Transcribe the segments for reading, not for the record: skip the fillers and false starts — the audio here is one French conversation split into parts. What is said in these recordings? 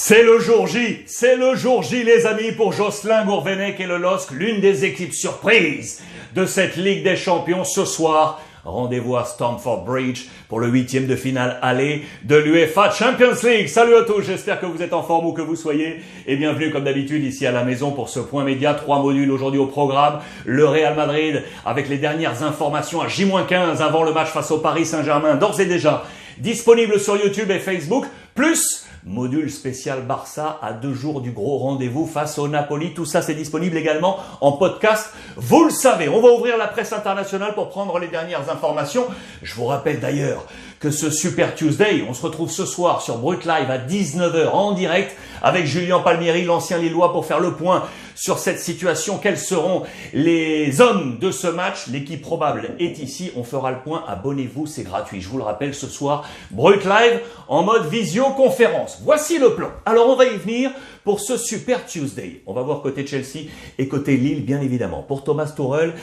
C'est le jour J les amis pour Jocelyn Gourvenec et le LOSC, l'une des équipes surprises de cette Ligue des Champions ce soir. Rendez-vous à Stamford Bridge pour le 8e de finale aller de l'UEFA Champions League. Salut à tous, j'espère que vous êtes en forme où que vous soyez et bienvenue comme d'habitude ici à la maison pour ce point média. 3 modules aujourd'hui au programme. Le Real Madrid avec les dernières informations à J-15 avant le match face au Paris Saint-Germain, d'ores et déjà disponible sur YouTube et Facebook, plus module spécial Barça à 2 jours du gros rendez-vous face au Napoli. Tout ça, c'est disponible également en podcast. Vous le savez, on va ouvrir la presse internationale pour prendre les dernières informations. Je vous rappelle d'ailleurs que ce Super Tuesday, on se retrouve ce soir sur Brut Live à 19h en direct avec Julien Palmieri, l'ancien Lillois, pour faire le point sur cette situation. Quels seront les hommes de ce match? L'équipe probable est ici. On fera le point. Abonnez-vous, c'est gratuit. Je vous le rappelle, ce soir, Brut Live en mode visioconférence. Voici le plan. Alors, on va y venir pour ce Super Tuesday. On va voir côté Chelsea et côté Lille, bien évidemment. Pour Thomas Tuchel,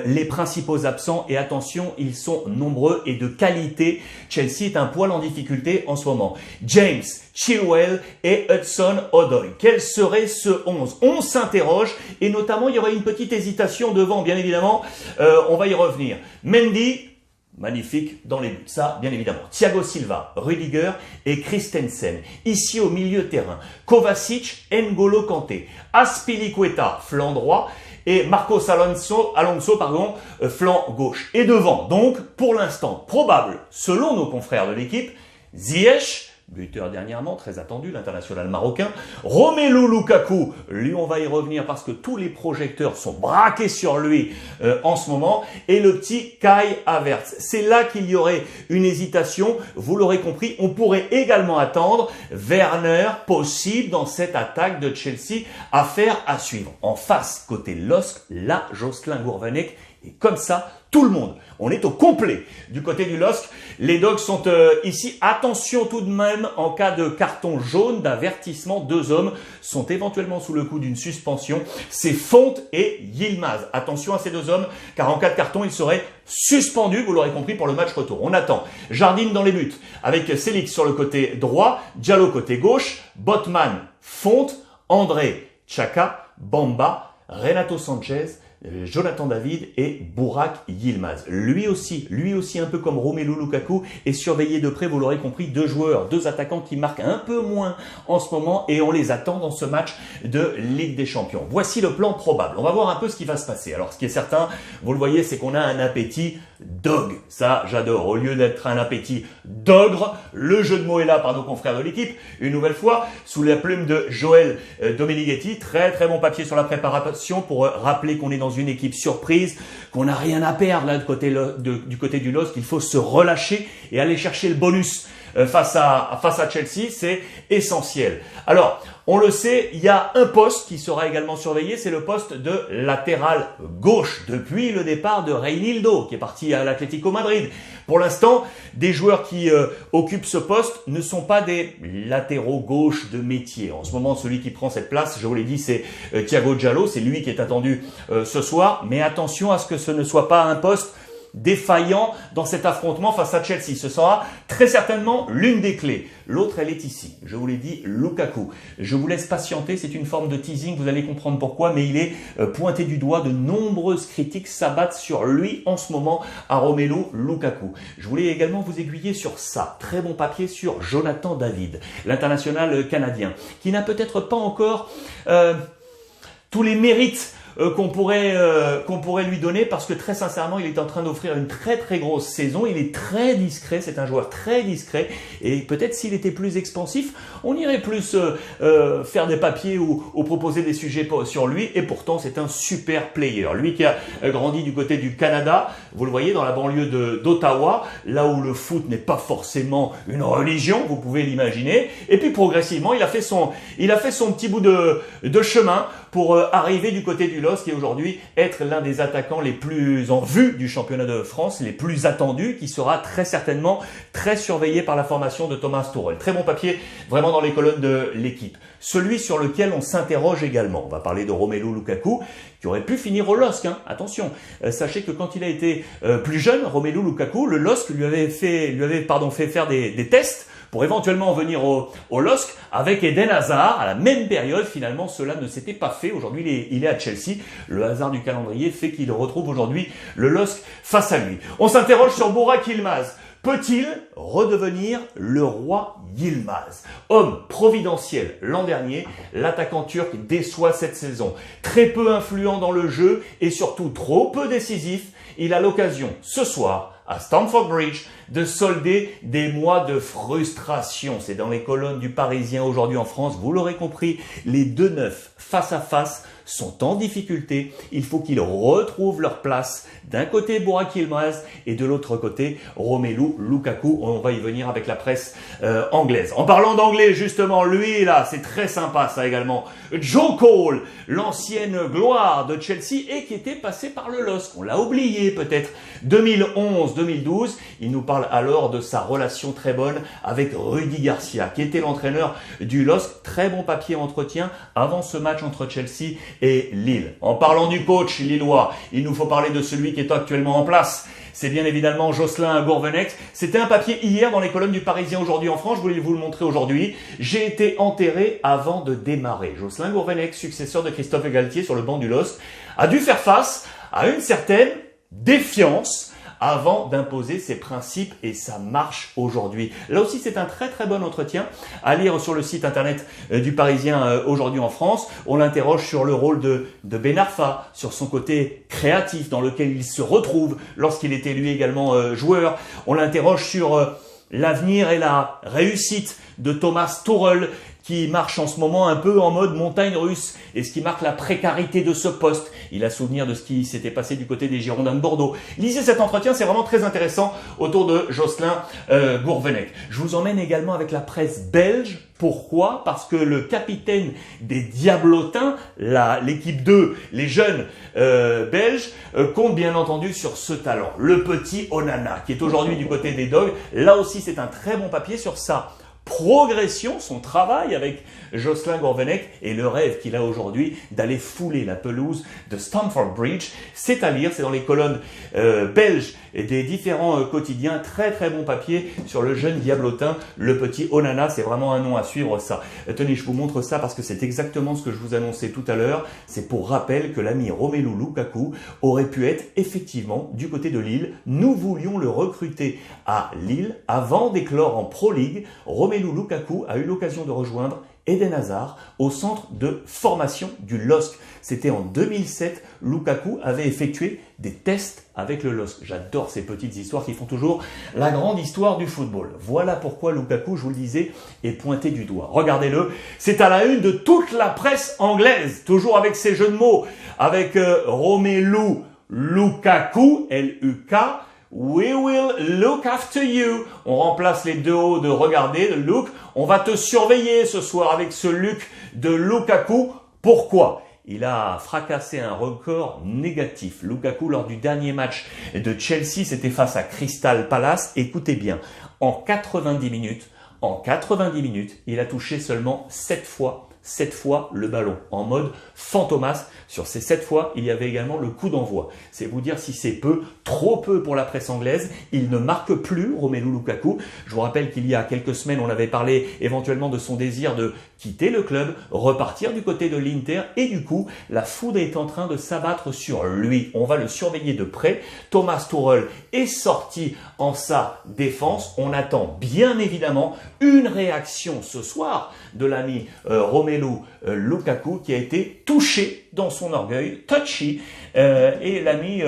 les principaux absents, et attention, ils sont nombreux et de qualité. Chelsea est un poil en difficulté en ce moment. James, Chilwell et Hudson-Odoi. Quel serait ce 11? On s'interroge et notamment il y aurait une petite hésitation devant, bien évidemment. On va y revenir. Mendy, magnifique dans les buts, ça bien évidemment. Thiago Silva, Rudiger et Christensen. Ici au milieu de terrain, Kovacic, N'Golo Kanté, Azpilicueta, flanc droit, et Marcos Alonso, flanc gauche. Et devant, donc, pour l'instant, probable, selon nos confrères de l'équipe, Ziyech, buteur dernièrement, très attendu, l'international marocain. Romelu Lukaku, lui on va y revenir parce que tous les projecteurs sont braqués sur lui en ce moment. Et le petit Kai Havertz. C'est là qu'il y aurait une hésitation. Vous l'aurez compris, on pourrait également attendre Werner, possible dans cette attaque de Chelsea. Affaire à suivre. En face, côté LOSC, là, Jocelyn Gourvenec. Et comme ça, tout le monde, on est au complet du côté du LOSC. Les Dogs sont ici. Attention tout de même, en cas de carton jaune, d'avertissement, 2 hommes sont éventuellement sous le coup d'une suspension. C'est Fonte et Yilmaz. Attention à ces 2 hommes, car en cas de carton, ils seraient suspendus, vous l'aurez compris, pour le match retour. On attend Jardim dans les buts, avec Selic sur le côté droit, Diallo côté gauche, Botman, Fonte, André, Xhaka, Bamba, Renato Sanchez, Jonathan David et Burak Yilmaz. Lui aussi un peu comme Romelu Lukaku, est surveillé de près, vous l'aurez compris, 2 joueurs, 2 attaquants qui marquent un peu moins en ce moment et on les attend dans ce match de Ligue des Champions. Voici le plan probable. On va voir un peu ce qui va se passer. Alors, ce qui est certain, vous le voyez, c'est qu'on a un appétit dog. Ça, j'adore. Au lieu d'être un appétit d'ogre, le jeu de mots est là par nos confrères de l'équipe. Une nouvelle fois, sous la plume de Joël Domenighetti. Très, très bon papier sur la préparation pour rappeler qu'on est dans une équipe surprise, qu'on n'a rien à perdre là du côté du LOSC, qu'il faut se relâcher et aller chercher le bonus face à Chelsea, c'est essentiel. Alors, on le sait, il y a un poste qui sera également surveillé, c'est le poste de latéral gauche, depuis le départ de Reinildo, qui est parti à l'Atlético Madrid. Pour l'instant, des joueurs qui occupent ce poste ne sont pas des latéraux gauche de métier. En ce moment, celui qui prend cette place, je vous l'ai dit, c'est Thiago Diallo, c'est lui qui est attendu ce soir. Mais attention à ce que ce ne soit pas un poste défaillant dans cet affrontement face à Chelsea. Ce sera très certainement l'une des clés. L'autre, elle est ici. Je vous l'ai dit, Lukaku. Je vous laisse patienter, c'est une forme de teasing, vous allez comprendre pourquoi, mais il est pointé du doigt. De nombreuses critiques s'abattent sur lui en ce moment à Romelu Lukaku. Je voulais également vous aiguiller sur ça. Très bon papier sur Jonathan David, l'international canadien, qui n'a peut-être pas encore tous les mérites qu'on pourrait lui donner, parce que très sincèrement, il est en train d'offrir une très très grosse saison. Il est très discret, c'est un joueur très discret, et peut-être s'il était plus expansif, on irait plus faire des papiers ou proposer des sujets sur lui, et pourtant c'est un super player. Lui qui a grandi du côté du Canada, vous le voyez, dans la banlieue d'Ottawa, là où le foot n'est pas forcément une religion, vous pouvez l'imaginer, et puis progressivement, il a fait son petit bout de chemin pour arriver du côté du LOSC et aujourd'hui être l'un des attaquants les plus en vue du championnat de France, les plus attendus, qui sera très certainement très surveillé par la formation de Thomas Tuchel. Très bon papier, vraiment dans les colonnes de l'équipe. Celui sur lequel on s'interroge également, on va parler de Romelu Lukaku, qui aurait pu finir au LOSC. Attention, sachez que quand il a été plus jeune, Romelu Lukaku, le LOSC lui avait fait faire des tests pour éventuellement venir au LOSC avec Eden Hazard. À la même période, finalement, cela ne s'était pas fait. Aujourd'hui, il est à Chelsea. Le hasard du calendrier fait qu'il retrouve aujourd'hui le LOSC face à lui. On s'interroge sur Burak Yılmaz. Peut-il redevenir le roi Yılmaz? Homme providentiel l'an dernier, l'attaquant turc déçoit cette saison. Très peu influent dans le jeu et surtout trop peu décisif. Il a l'occasion ce soir à Stamford Bridge de solder des mois de frustration. C'est dans les colonnes du Parisien aujourd'hui en France. Vous l'aurez compris, les deux neufs face à face sont en difficulté. Il faut qu'ils retrouvent leur place. D'un côté, Burak Yılmaz et de l'autre côté, Romelu Lukaku. On va y venir avec la presse anglaise. En parlant d'anglais, justement, lui, là, c'est très sympa ça également. Joe Cole, l'ancienne gloire de Chelsea et qui était passé par le LOSC. On l'a oublié peut-être. 2011-2012, il nous parle alors de sa relation très bonne avec Rudi Garcia, qui était l'entraîneur du LOSC. Très bon papier entretien avant ce match entre Chelsea et Lille. En parlant du coach lillois, il nous faut parler de celui qui est actuellement en place. C'est bien évidemment Jocelyn Gourvenec. C'était un papier hier dans les colonnes du Parisien aujourd'hui en France. Je voulais vous le montrer aujourd'hui. J'ai été enterré avant de démarrer. Jocelyn Gourvenec, successeur de Christophe Galtier sur le banc du LOSC, a dû faire face à une certaine défiance avant d'imposer ses principes et sa marche aujourd'hui. Là aussi, c'est un très très bon entretien à lire sur le site internet du Parisien aujourd'hui en France. On l'interroge sur le rôle de Ben Arfa, sur son côté créatif dans lequel il se retrouve lorsqu'il était lui également joueur. On l'interroge sur l'avenir et la réussite de Thomas Tuchel, qui marche en ce moment un peu en mode montagne russe et ce qui marque la précarité de ce poste. Il a souvenir de ce qui s'était passé du côté des Girondins de Bordeaux. Lisez cet entretien, c'est vraiment très intéressant autour de Jocelyn Gourvenec. Je vous emmène également avec la presse belge. Pourquoi? Parce que le capitaine des Diablotins, l'équipe 2, les jeunes belges, compte bien entendu sur ce talent. Le petit Onana, qui est aujourd'hui du côté des Dogs. Là aussi, c'est un très bon papier sur ça. Progression, son travail avec Jocelyn Gourvenec et le rêve qu'il a aujourd'hui d'aller fouler la pelouse de Stamford Bridge. C'est à lire, c'est dans les colonnes belges et des différents quotidiens. Très très bon papier sur le jeune diablotin, le petit Onana. C'est vraiment un nom à suivre ça. Tenez, je vous montre ça parce que c'est exactement ce que je vous annonçais tout à l'heure. C'est pour rappel que l'ami Romelu Lukaku aurait pu être effectivement du côté de Lille. Nous voulions le recruter à Lille avant d'éclore en Pro League. Romelu Lukaku a eu l'occasion de rejoindre Eden Hazard au centre de formation du LOSC. C'était en 2007. Lukaku avait effectué des tests avec le LOSC. J'adore ces petites histoires qui font toujours la grande histoire du football. Voilà pourquoi Lukaku, je vous le disais, est pointé du doigt. Regardez-le, c'est à la une de toute la presse anglaise, toujours avec ces jeux de mots, avec Romelu Lukaku, L-U-K, We will look after you. On remplace les deux O de regarder, de look. On va te surveiller ce soir avec ce look de Lukaku. Pourquoi? Il a fracassé un record négatif. Lukaku, lors du dernier match de Chelsea, c'était face à Crystal Palace. Écoutez bien, en 90 minutes, il a touché seulement 7 fois le ballon en mode fantomas. Sur ces 7 fois, il y avait également le coup d'envoi. C'est vous dire si c'est peu, trop peu pour la presse anglaise. Il ne marque plus, Romelu Lukaku. Je vous rappelle qu'il y a quelques semaines, on avait parlé éventuellement de son désir de quitter le club, repartir du côté de l'Inter et du coup, la foudre est en train de s'abattre sur lui. On va le surveiller de près. Thomas Tuchel est sorti en sa défense. On attend bien évidemment une réaction ce soir de l'ami Romelu Lukaku qui a été touché dans son orgueil, touchy, et l'ami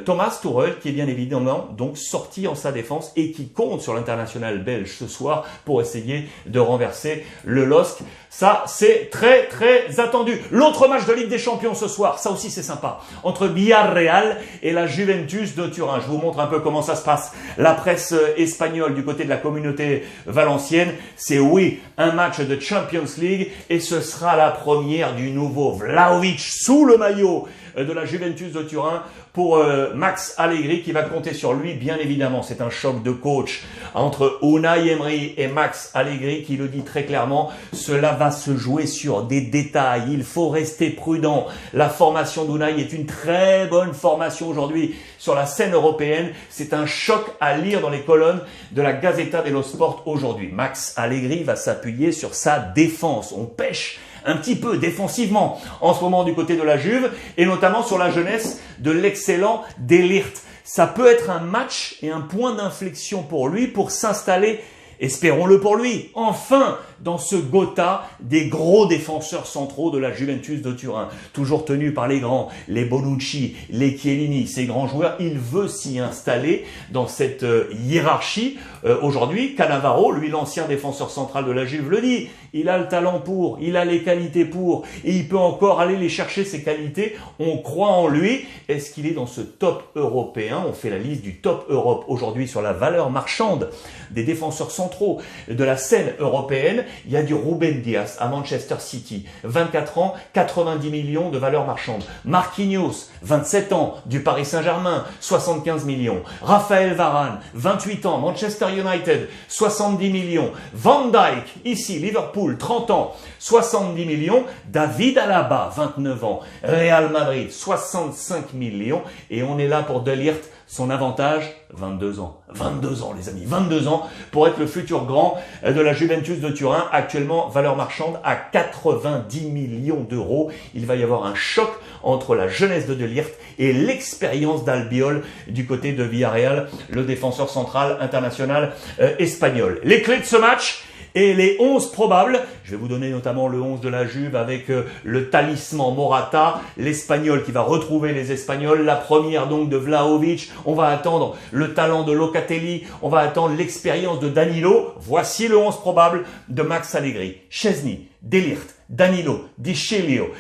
Thomas Tuchel qui est bien évidemment donc sorti en sa défense et qui compte sur l'international belge ce soir pour essayer de renverser le LOSC. Ça, c'est très très attendu. L'autre match de Ligue des Champions ce soir, ça aussi c'est sympa, entre Villarreal et la Juventus de Turin. Je vous montre un peu comment ça se passe. La presse espagnole du côté de la communauté valencienne, c'est oui, un match de Champions League et ce sera la première du nouveau Vlahovic sous le maillot de la Juventus de Turin pour Max Allegri qui va compter sur lui, bien évidemment. C'est un choc de coach entre Unai Emery et Max Allegri qui le dit très clairement. Cela va se jouer sur des détails. Il faut rester prudent. La formation d'Unai est une très bonne formation aujourd'hui sur la scène européenne. C'est un choc à lire dans les colonnes de la Gazzetta dello Sport aujourd'hui. Max Allegri va s'appuyer sur sa défense. On pêche un petit peu défensivement en ce moment du côté de la Juve et notamment sur la jeunesse de l'excellent De Ligt. Ça peut être un match et un point d'inflexion pour lui pour s'installer, espérons-le pour lui, enfin dans ce Gotha des gros défenseurs centraux de la Juventus de Turin. Toujours tenu par les grands, les Bonucci, les Chiellini, ces grands joueurs. Il veut s'y installer dans cette hiérarchie. Aujourd'hui, Cannavaro, lui l'ancien défenseur central de la Juve, le dit. Il a le talent pour, il a les qualités pour, et il peut encore aller les chercher ces qualités. On croit en lui. Est-ce qu'il est dans ce top européen? On fait la liste du top Europe aujourd'hui sur la valeur marchande des défenseurs centraux de la scène européenne. Il y a du Ruben Dias à Manchester City, 24 ans, 90 millions de valeur marchande. Marquinhos, 27 ans, du Paris Saint-Germain, 75 millions. Raphaël Varane, 28 ans, Manchester United, 70 millions. Van Dijk, ici, Liverpool, 30 ans, 70 millions. David Alaba, 29 ans, Real Madrid, 65 millions. Et on est là pour De Ligt. Son avantage, 22 ans. 22 ans, les amis. 22 ans pour être le futur grand de la Juventus de Turin. Actuellement, valeur marchande à 90 millions d'euros. Il va y avoir un choc entre la jeunesse de Ligt et l'expérience d'Albiol du côté de Villarreal, le défenseur central international espagnol. Les clés de ce match et les 11 probables. Je vais vous donner notamment le 11 de la Juve avec le talisman Morata, l'Espagnol qui va retrouver les Espagnols. La première donc de Vlahovic. On va attendre le talent de Locatelli. On va attendre l'expérience de Danilo. Voici le 11 probable de Max Allegri. Szczęsny, De Ligt, Danilo, Di Chiedio,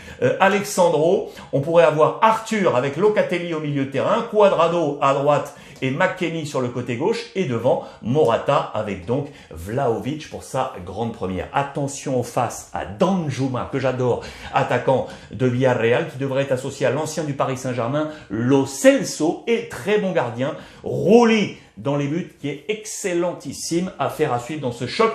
Alexandro. On pourrait avoir Arthur avec Locatelli au milieu de terrain, Cuadrado à droite et McKennie sur le côté gauche. Et devant, Morata avec donc Vlahovic pour sa grande première. Attention aux faces à Danjuma, que j'adore, attaquant de Villarreal, qui devrait être associé à l'ancien du Paris Saint-Germain, Lo Celso, et très bon gardien, Rulli, dans les buts, qui est excellentissime. Affaire à suivre dans ce choc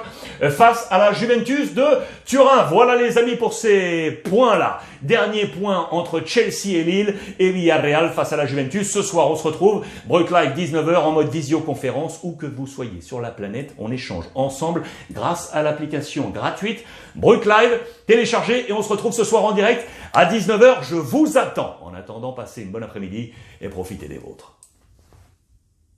face à la Juventus de Turin. Voilà les amis pour ces points-là. Dernier point entre Chelsea et Lille et Villarreal face à la Juventus. Ce soir, on se retrouve, Brut Live 19h en mode visioconférence. Où que vous soyez sur la planète, on échange ensemble grâce à l'application gratuite Brut Live. Téléchargez et on se retrouve ce soir en direct à 19h. Je vous attends. En attendant, passez une bonne après-midi et profitez des vôtres.